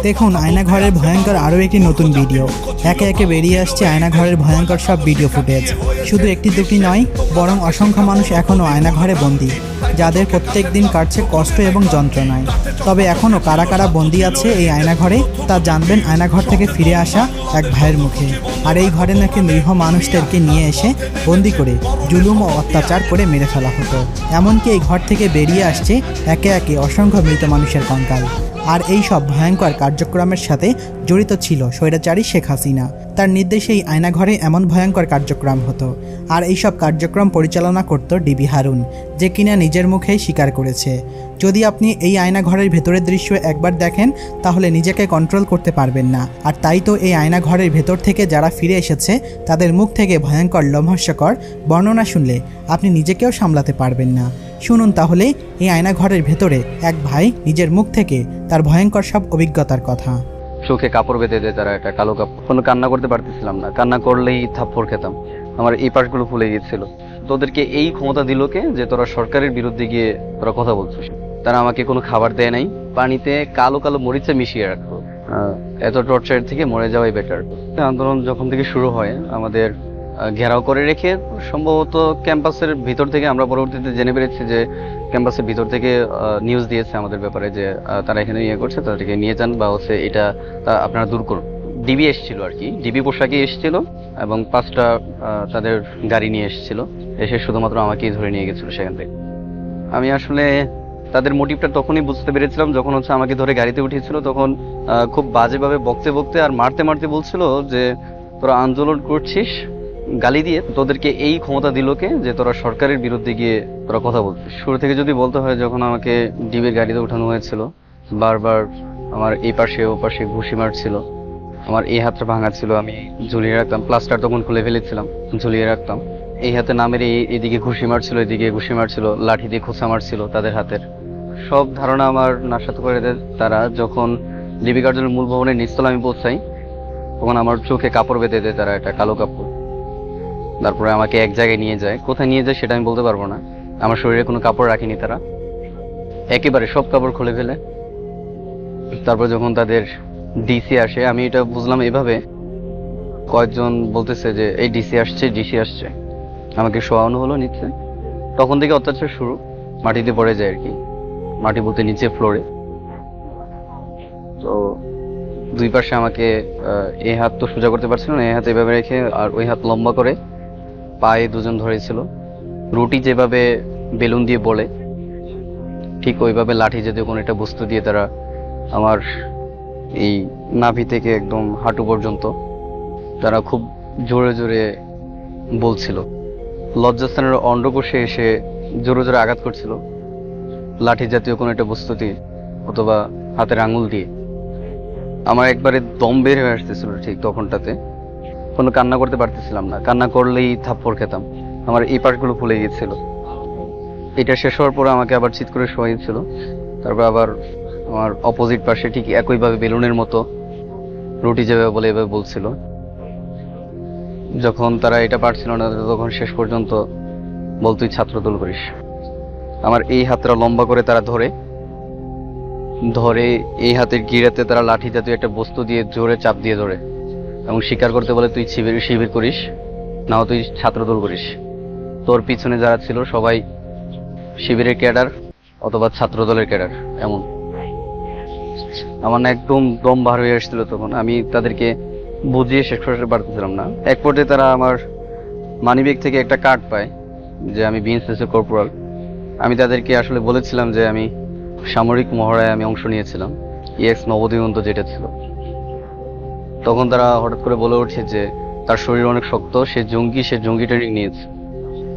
দেখুন আয়নাঘরের ভয়ঙ্কর আরও একটি নতুন ভিডিও। একে একে বেরিয়ে আসছে আয়নাঘরের ভয়ঙ্কর সব ভিডিও ফুটেজ। শুধু একটি দুটি নয়, বরং অসংখ্য মানুষ এখনও আয়নাঘরে বন্দী, যাদের প্রত্যেক দিন কাটছে কষ্ট এবং যন্ত্রণায়। তবে এখনও কারা কারা বন্দী আছে এই আয়নাঘরে তা জানবেন আয়নাঘর থেকে ফিরে আসা এক ভাইয়ের মুখে। আর এই ঘরে নাকি নিরীহ মানুষদেরকে নিয়ে এসে বন্দি করে জুলুম ও অত্যাচার করে মেরে ফেলা হতো। এমনকি এই ঘর থেকে বেরিয়ে আসছে একে একে অসংখ্য মৃত মানুষের কঙ্কাল। আর এই সব ভয়ঙ্কর কার্যক্রমের সাথে জড়িত ছিল স্বৈরাচারী শেখ হাসিনা। তার নির্দেশে এই আয়নাঘরে এমন ভয়ঙ্কর কার্যক্রম হতো। আর এই সব কার্যক্রম পরিচালনা করত ডিবি হারুন, যে কিনা নিজের মুখেই স্বীকার করেছে। যদি আপনি এই আয়নাঘরের ভেতরের দৃশ্য একবার দেখেন তাহলে নিজেকে কন্ট্রোল করতে পারবেন না। আর তাই তো এই আয়নাঘরের ভেতর থেকে যারা ফিরে এসেছে তাদের মুখ থেকে ভয়ঙ্কর লোমহর্ষকর বর্ণনা শুনলে আপনি নিজেকেও সামলাতে পারবেন না। শুনুন তাহলে এই আয়নাঘরের ভেতরে এক ভাই নিজের মুখ থেকে তার ভয়ঙ্কর সব অভিজ্ঞতার কথা। চোখে কাপড় বেঁধে দেয় তারা, একটা কালো কাপড়। কোনো কান্না করতে পারতেছিলাম না, কান্না করলেই থাপ্পড় খেতাম। আমার এই পাশগুলো ফুলে গিয়েছিল। তোদেরকে এই ক্ষমতা দিল কে যে তোরা সরকারের বিরুদ্ধে গিয়ে তোরা কথা বলছিস? তারা আমাকে কোনো খাবার দেয় নাই, পানিতে কালো কালো মরিচে মিশিয়ে রাখতো। এত টর্চার থেকে মরে যাওয়াই বেটার। আন্দোলন যখন থেকে শুরু হয় আমাদের ঘেরাও করে রেখে, সম্ভবত ক্যাম্পাসের ভিতর থেকে আমরা পরবর্তীতে জেনে পেরেছি যে ক্যাম্পাসের ভিতর থেকে নিউজ দিয়েছে আমাদের ব্যাপারে যে তারা এখানে ইয়ে করছে, তাদেরকে নিয়ে যান বা হচ্ছে এটা আপনারা দূর করুন। ডিবি এসেছিল আর কি, ডিবি পোশাকে এসেছিল এবং 5টা তাদের গাড়ি নিয়ে এসেছিল। এসে শুধুমাত্র আমাকেই ধরে নিয়ে গেছিল সেখান থেকে। আমি আসলে তাদের মোটিভটা তখনই বুঝতে পেরেছিলাম যখন হচ্ছে আমাকে ধরে গাড়িতে উঠিয়েছিল। তখন খুব বাজেভাবে বকতে বকতে আর মারতে মারতে বলছিল যে তোরা আন্দোলন করছিস, গালি দিয়ে তোদেরকে এই ক্ষমতা দিল কে যে তোরা সরকারের বিরুদ্ধে গিয়ে তোরা কথা বলছিস? শুরু থেকে যদি বলতে হয়, যখন আমাকে ডিবির গাড়িতে উঠানো হয়েছিল বারবার আমার এই পাশে ও পাশে ঘুষি মারছিল। আমার এই হাতটা ভাঙা ছিল, আমি ঝুলিয়ে রাখতাম। প্লাস্টার তখন খুলে ফেলেছিলাম, ঝুলিয়ে রাখতাম। এই হাতে না মেরে এদিকে ঘুষি মারছিল, এদিকে ঘুষি মারছিল, লাঠি দিয়ে খোঁচা মারছিল তাদের হাতের। সব ধারণা আমার নাশাত করে দেয় তারা। যখন ডিবি কার্যালয়ের মূল ভবনের নিচতলা আমি পৌঁছাই, তখন আমার চোখে কাপড় বেঁধে দেয় তারা, একটা কালো কাপড়। তারপরে আমাকে এক জায়গায় নিয়ে যায়, কোথায় নিয়ে যায় সেটা আমি বলতে পারবো না। আমার শরীরে কোনো কাপড় রাখিনি তারা, একেবারে সব কাপড় খুলে ফেলে। তারপর যখন তাদের ডিসি আসে, আমি এটা বুঝলাম এভাবে, কয়েকজন বলতেছে যে এই ডিসি আসছে, ডিসি আসছে। আমাকে শোয়ানো হলো নিচে। তখন থেকে অত্যাচার শুরু, মাটিতে পড়ে যায় আর কি, মাটি বলতে নিচে ফ্লোরে। তো দুই পাশে আমাকে এই হাত তো সোজা করতে পারছিল না, এই হাত এভাবে রেখে আর ওই হাত লম্বা করে পায়ে দুজন ধরেছিল। রুটি যেভাবে বেলুন দিয়ে বলে ঠিক ওইভাবে লাঠি জাতীয় কোনো একটা বস্তু দিয়ে তারা আমার এই নাভি থেকে একদম হাঁটু পর্যন্ত তারা খুব জোরে জোরে বলছিল। লজ্জাস্থানের অন্ডকোষে এসে জোরে জোরে আঘাত করছিল লাঠি জাতীয় কোনো একটা বস্তু দিয়ে অথবা হাতের আঙুল দিয়ে। আমার একবারে দম বের হয়ে আসতেছিল ঠিক তখনটাতে। কোনো কান্না করতে পারতেছিলাম না, কান্না করলেই থাপ্পড় খেতাম। আমার এই পাশগুলো ফুলে গিয়েছিল। এটা শেষ হওয়ার পরে আমাকে আবার চিৎ করে শোয়াইছিল। তারপর আবার আমার অপোজিট পাশে ঠিক একইভাবে বেলুনের মতো রুটি যেভাবে বলে এভাবে বলছিল। যখন তারা এটা পারছিল না তখন শেষ পর্যন্ত বল তুই ছাত্রদল করিস। আমার এই হাতটা লম্বা করে তারা ধরে ধরে এই হাতের গিরাতে তারা লাঠি জাতীয় একটা বস্তু দিয়ে জোরে চাপ দিয়ে ধরে এবং স্বীকার করতে বলে তুই শিবির করিস, নাও তুই ছাত্রদল করিস। তোর পিছনে যারা ছিল সবাই শিবিরের ক্যাডার অথবা ছাত্রদলের ক্যাডার। এমন আমার না একদম দম বার হয়ে আসছিল তখন। আমি তাদেরকে বুঝিয়ে শেষ করতে পারতেছিলাম না। এক পর্যায়ে তারা আমার মানিব্যাগ থেকে একটা কার্ড পায় যে আমি বিএনসিসি কর্পোরাল। আমি তাদেরকে আসলে বলেছিলাম যে আমি সামরিক মহড়ায় আমি অংশ নিয়েছিলাম, ইএক্স নবদিগন্ত যেটা ছিল। তখন তারা হঠাৎ করে বলে ওঠে যে তার শরীর অনেক শক্ত, সে জঙ্গি ট্রেনিং নিয়েছে।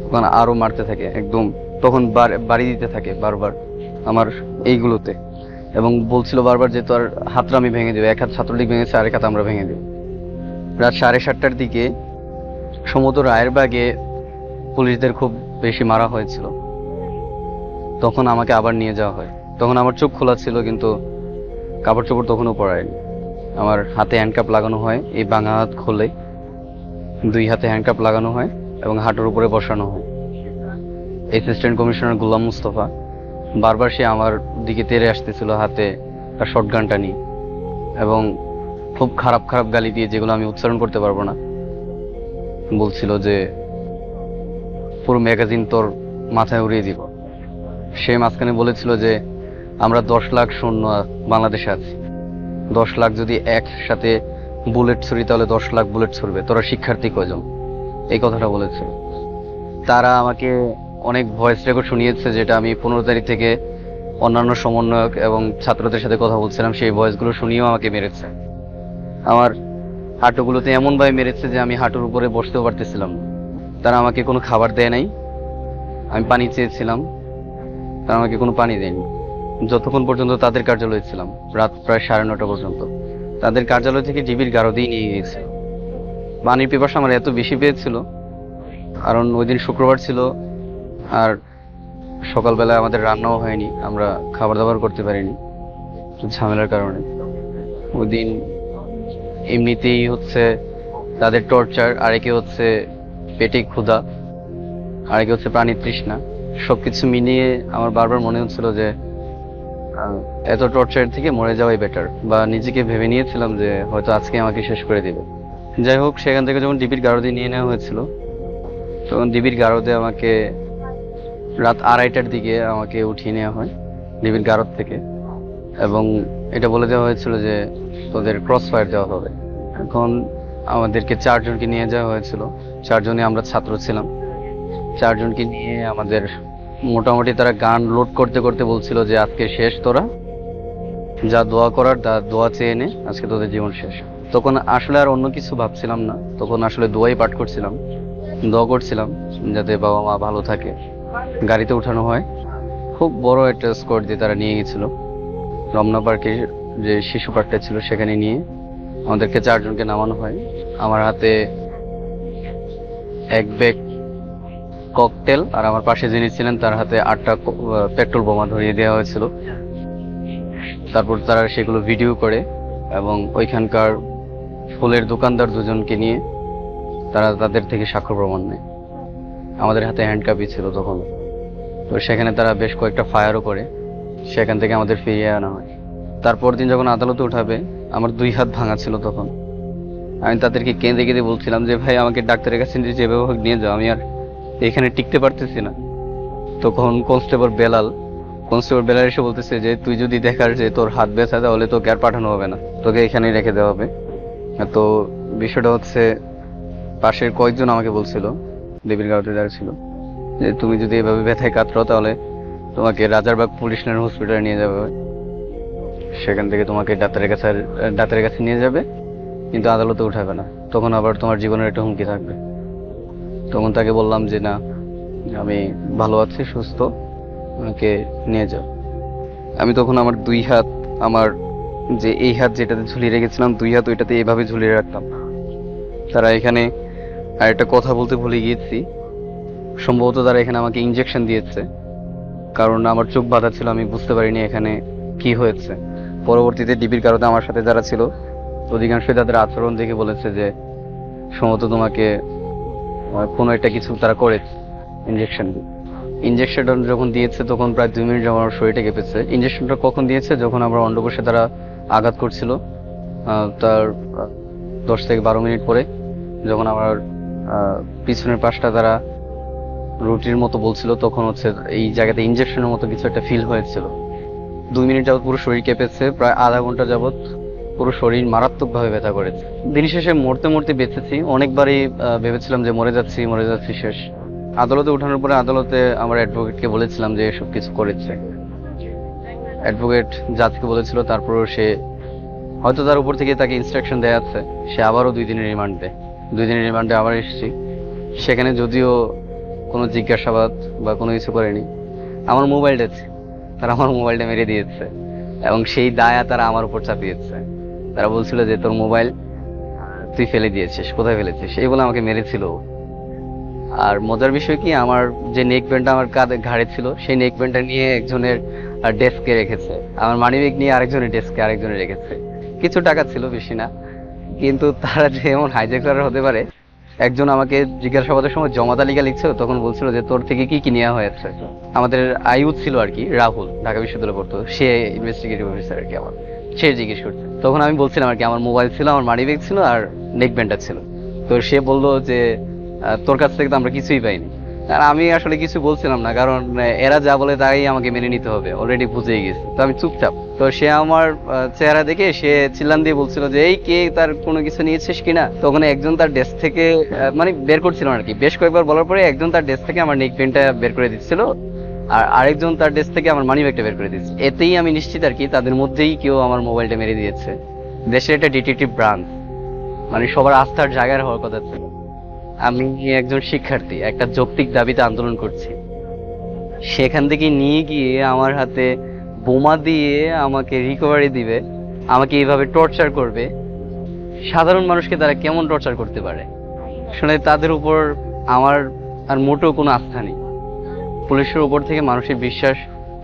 তখন আরো মারতে থাকে একদম, তখন বাড়ি দিতে থাকে বারবার আমার এইগুলোতে এবং বলছিল বারবার যে তোর হাতটা আমি ভেঙে দেবো। এক হাত ছাত্রলীগ ভেঙেছে, আরেক হাত আমরা ভেঙে দেবো। রাত 7:30টার দিকে সমুদ্র রায়েরবাগে পুলিশদের খুব বেশি মারা হয়েছিল। তখন আমাকে আবার নিয়ে যাওয়া হয়। তখন আমার চোখ খোলা ছিল কিন্তু কাপড় চোপড় তখনও পরায়নি। আমার হাতে হ্যান্ডকাপ লাগানো হয়, এই বাঙা হাত খোলে, 2 হাতে হ্যান্ডকাপ লাগানো হয় এবং হাঁটুর উপরে বসানো হয়। অ্যাসিস্ট্যান্ট কমিশনার গোলাম মুস্তফা বারবার সে আমার দিকে তেড়ে আসতেছিল হাতে তার শটগানটা নিয়ে। এবং খুব খারাপ খারাপ গালি দিয়ে, যেগুলো আমি উচ্চারণ করতে পারবো না, বলছিল যে পুরো ম্যাগাজিন তোর মাথায় উড়িয়ে দিব। সে মাঝখানে বলেছিল যে আমরা 10 লাখ সৈন্য বাংলাদেশে আছি, 10 লাখ যদি একসাথে বুলেট ছুরি তাহলে 10 লাখ বুলেট ছুড়বে, তোরা শিক্ষার্থী কয়জন, এই কথাটা বলেছে। তারা আমাকে অনেক ভয়েস রেকর্ড শুনিয়েছে, যেটা আমি 15 তারিখ থেকে অন্যান্য সমন্বয়ক এবং ছাত্রদের সাথে কথা বলছিলাম, সেই ভয়েসগুলো শুনিয়েও আমাকে মেরেছে। আমার হাঁটুগুলোতে এমনভাবে মেরেছে যে আমি হাঁটুর উপরে বসতেও পারতেছিলাম না। তারা আমাকে কোনো খাবার দেয় নাই, আমি পানি চেয়েছিলাম, তারা আমাকে কোনো পানি দেয়নি। যতক্ষণ পর্যন্ত তাদের কার্যালয়ে ছিলাম, রাত প্রায় 9:30 পর্যন্ত, তাদের কার্যালয় থেকে ডিবির গারদেই নিয়ে গিয়েছিল। পানির পিপাসা আমার এত বেশি পেয়েছিল, কারণ ওই দিন শুক্রবার ছিল, আর সকালবেলা আমাদের রান্নাও হয়নি, আমরা খাবার দাবার করতে পারিনি ঝামেলার কারণে। ওই দিন এমনিতেই হচ্ছে তাদের টর্চার, আরেকে হচ্ছে পেটে ক্ষুধা, আরেকে হচ্ছে প্রাণীর তৃষ্ণা। সবকিছু মিলিয়ে আমার বারবার মনে হচ্ছিল যে এত টর্চার থেকে মরে যাওয়াই বেটার, বা নিজেকে ভেবে নিয়েছিলাম যে হয়তো আজকে আমাকে শেষ করে দিবে। যাই হোক, সেখান থেকে যখন ডিবির গারদে নিয়ে নেওয়া হয়েছিল, তখন ডিবির গারদে আমাকে রাত 2:30টার দিকে আমাকে উঠিয়ে নেওয়া হয় ডিবির গারদ থেকে, এবং এটা বলে দেওয়া হয়েছিল যে তোদের ক্রস ফায়ার দেওয়া হবে। এখন আমাদেরকে 4 জনকে নিয়ে যাওয়া হয়েছিল, 4 জনে আমরা ছাত্র ছিলাম। 4 জনকে নিয়ে আমাদের মোটামুটি তারা গান লোড করতে করতে বলছিল যে আজকে শেষ, তোরা যা দোয়া করার তা দোয়া চেয়ে নে, আজকে তোদের জীবন শেষ। তখন আসলে আর অন্য কিছু ভাবছিলাম না, তখন আসলে দোয়াই পাঠ করছিলাম, দোয়া করছিলাম যাতে বাবা মা ভালো থাকে। গাড়িতে উঠানো হয়, খুব বড় একটা স্কোয়াড দিয়ে তারা নিয়ে গেছিল রমনা পার্কের যে শিশু পার্কটা ছিল, সেখানে নিয়ে আমাদেরকে 4 জনকে নামানো হয়। আমার হাতে এক ব্যাগ ককটেল, আর আমার পাশে যিনি ছিলেন তার হাতে 8টা পেট্রোল বোমা ধরিয়ে দেওয়া হয়েছিল। তারপর তারা সেগুলো ভিডিও করে, এবং ওইখানকার ফুলের দোকানদার 2 জনকে নিয়ে তারা তাদের থেকে সাক্ষ্য প্রমাণ নেয়। আমাদের হাতে হ্যান্ডকাপি ছিল তখন, তো সেখানে তারা বেশ কয়েকটা ফায়ারও করে, সেখান থেকে আমাদের ফিরিয়ে আনা হয়। তারপর দিন যখন আদালতে উঠাবে, আমার 2 হাত ভাঙা ছিল তখন। আমি তাদেরকে কেঁদে কেঁদে বলছিলাম যে ভাই আমাকে ডাক্তারের কাছে যেভাবে হোক নিয়ে যাও, আমি আর এখানে টিকতে পারতেছি না। তখন কনস্টেবল বেলাল এসে বলতেছে যে তুই যদি দেখার যে তোর হাত ব্যথা, তাহলে তোকে আর পাঠানো হবে না, তোকে এখানেই রেখে দেওয়া হবে। তো বিষয়টা হচ্ছে, পাশের কয়েকজন আমাকে বলছিল, দেবীর গাঁওতে যারা ছিল, যে তুমি যদি এভাবে ব্যথায় কাতরাও তাহলে তোমাকে রাজারবাগ পুলিশ লাইন হসপিটালে নিয়ে যাবে, সেখান থেকে তোমাকে ডাক্তারের কাছে নিয়ে যাবে, কিন্তু আদালতে উঠাবে না, তখন আবার তোমার জীবনের একটা হুমকি থাকবে। তখন তাকে বললাম যে না, আমি ভালো আছি, সুস্থ, আমাকে নিয়ে যাও। আমি তখন আমার 2 হাত, আমার যে এই হাত যেটাতে ঝুলিয়ে রেখেছিলাম, 2 হাত ওইটাতে এভাবে ঝুলিয়ে রাখতাম। তারা এখানে আর একটা কথা বলতে ভুলে গিয়েছি, সম্ভবত তারা এখানে আমাকে ইনজেকশন দিয়েছে, কারণ আমার চোখ বাঁধা ছিল, আমি বুঝতে পারিনি এখানে কি হয়েছে। পরবর্তীতে ডিবির কারণে আমার সাথে যারা ছিল অধিকাংশই তাদের আচরণ দেখে বলেছে যে সম্ভবত তোমাকে কোনো একটা কিছু তারা করেছে ইনজেকশনটা যখন দিয়েছে তখন প্রায় 2 মিনিট আমার শরীরটা কেঁপেছে। ইনজেকশনটা কখন দিয়েছে? যখন আমার অন্ডকোষে তারা আঘাত করছিল, তার 10 থেকে 12 মিনিট পরে, যখন আমার পিছনের পাশটা তারা রুটির মতো বলছিল, তখন হচ্ছে এই জায়গাতে ইনজেকশনের মতো কিছু একটা ফিল হয়েছিল। 2 মিনিট যাবত পুরো শরীর কেঁপেছে, প্রায় আধা ঘন্টা যাবত পুরো শরীর মারাত্মকভাবে ব্যথা করেছে। দিন শেষে মরতে মরতে বেঁচেছি। অনেকবারই ভেবেছিলাম যে মরে যাচ্ছি শেষ। আদালতে ওঠানোর পরে আদালতে আমার অ্যাডভোকেটকে বলেছিলাম যে এসব কিছু করেছে। অ্যাডভোকেট জাজকে বলেছিল, তারপরেও সে হয়তো তার উপর থেকে তাকে ইনস্ট্রাকশন দেয়া আছে, সে আবারও 2 দিনের রিমান্ড দেয়। 2 দিনের রিমান্ডে আবার এসেছি। সেখানে যদিও কোনো জিজ্ঞাসাবাদ বা কোনো কিছু করেনি, আমার মোবাইলটা তারা আমার মোবাইলটা মেরে দিয়েছে, এবং সেই দায়া তারা আমার উপর চাপিয়েছে। তারা বলছিল যে তোর মোবাইল তুই ফেলে দিয়েছিস, কোথায় ফেলেছিস, এই বলে আমাকে মেরেছিল। আর মজার বিষয় কি, আমার যে নেক ব্যান্ডটা আমার কাঁধে ঘাড়ে ছিল, সেই নেক ব্যান্ডটা নিয়ে একজনের ডেস্কে রেখেছে, আমার মানিব্যাগ নিয়ে আরেকজনের ডেস্কে আরেকজনে রেখেছে। কিছু টাকা ছিল, বেশি না, কিন্তু তারা যে এমন হাইজ্যাকার হতে পারে। একজন আমাকে জিজ্ঞাসাবাদের সময় জমা তালিকা লিখছিল, তখন বলছিল যে তোর থেকে কি কি নেওয়া হয়েছে। আমাদের আয়ুধ ছিল আর কি, রাহুল ঢাকা বিশ্ববিদ্যালয়ে পড়তো, সে ইনভেস্টিগেটিভ অফিসার আর কি আমার। সে জিজ্ঞেস করছে। তখন আমি বলছিলাম আর কি আমার মোবাইল ছিল, আমার মানি ব্যাগ ছিল আর নেক ব্যান্ডটা ছিল। তো সে বললো যে তোর কাছ থেকে তো আমরা কিছুই পাইনি। আর আমি আসলে কিছু বলছিলাম না, কারণ এরা যা বলে তাই আমাকে মেনে নিতে হবে, অলরেডি বুঝেই গেছে। তো আমি চুপচাপ। তো সে আমার চেহারা দেখে সে চিল্লান দিয়ে বলছিল যে এই কে, তার কোনো কিছু নিয়েছিস কিনা। তখন একজন তার ডেস্ক থেকে মানে বের করছিল আর কি। বেশ কয়েকবার বলার পরে একজন তার ডেস্ক থেকে আমার নেক ব্যান্ডটা বের করে দিচ্ছিল, আর আরেকজন তার ডেস্ক থেকে আমার মানি ব্যাগটা বের করে দিচ্ছে। এতেই আমি নিশ্চিত আর কি তাদের মধ্যেই কেউ আমার মোবাইলটা মেরে দিয়েছে। দেশের একটা ডিটেকটিভ ব্রাঞ্চ, মানে সবার আস্থার জায়গার হওয়ার কথা ছিল। আমি একজন শিক্ষার্থী, একটা যৌক্তিক দাবিতে আন্দোলন করছি, সেখান থেকে নিয়ে গিয়ে আমার হাতে বোমা দিয়ে আমাকে রিকভারি দিবে, আমাকে এইভাবে টর্চার করবে। সাধারণ মানুষকে তারা কেমন টর্চার করতে পারে? আসলে তাদের উপর আমার আর মোটেও কোনো আস্থা নেই। পুলিশের উপর থেকে মানুষের বিশ্বাস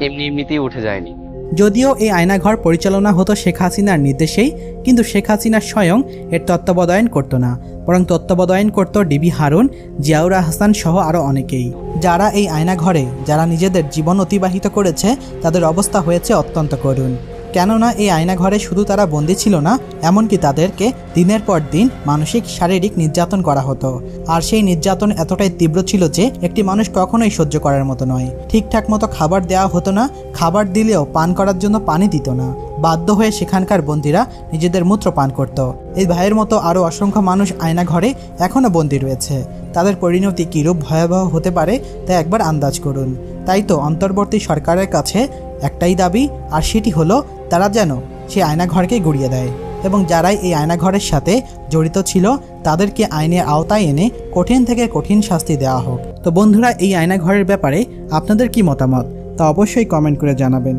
এমনিতেই উঠে যায়নি। যদিও এই আয়নাঘর পরিচালনা হতো শেখ হাসিনার নির্দেশেই, কিন্তু শেখ হাসিনা স্বয়ং এর তত্ত্বাবধান করতো না, বরং তত্ত্বাবধান করত ডিবি হারুন, জিয়াউর হাসান সহ আরও অনেকেই। যারা এই আয়নাঘরে যারা নিজেদের জীবন অতিবাহিত করেছে, তাদের অবস্থা হয়েছে অত্যন্ত করুণ। কেননা এই আয়নাঘরে শুধু তারা বন্দী ছিল না, এমনকি তাদেরকে দিনের পর দিন মানসিক শারীরিক নির্যাতন করা হতো। আর সেই নির্যাতন এতটাই তীব্র ছিল যে একটি মানুষ কখনোই সহ্য করার মতো নয়। ঠিকঠাক মতো খাবার দেওয়া হতো না, খাবার দিলেও পান করার জন্য পানি দিত না। বাধ্য হয়ে সেখানকার বন্দীরা নিজেদের মূত্র পান করত। এই ভাইয়ের মতো আরও অসংখ্য মানুষ আয়নাঘরে এখনও বন্দী রয়েছে। তাদের পরিণতি কীরূপ ভয়াবহ হতে পারে তা একবার আন্দাজ করুন। তাই তো অন্তর্বর্তী সরকারের কাছে একটাই দাবি, আর সেটি হলো তারা যেন সেই আয়নাঘরকে গুড়িয়ে দেয়, এবং যারাই এই আয়নাঘরের সাথে জড়িত ছিল তাদেরকে আইনের আওতায় এনে কঠিন থেকে কঠিন শাস্তি দেওয়া হোক। তো বন্ধুরা, এই আয়নাঘরের ব্যাপারে আপনাদের কি মতামত তা অবশ্যই কমেন্ট করে জানাবেন।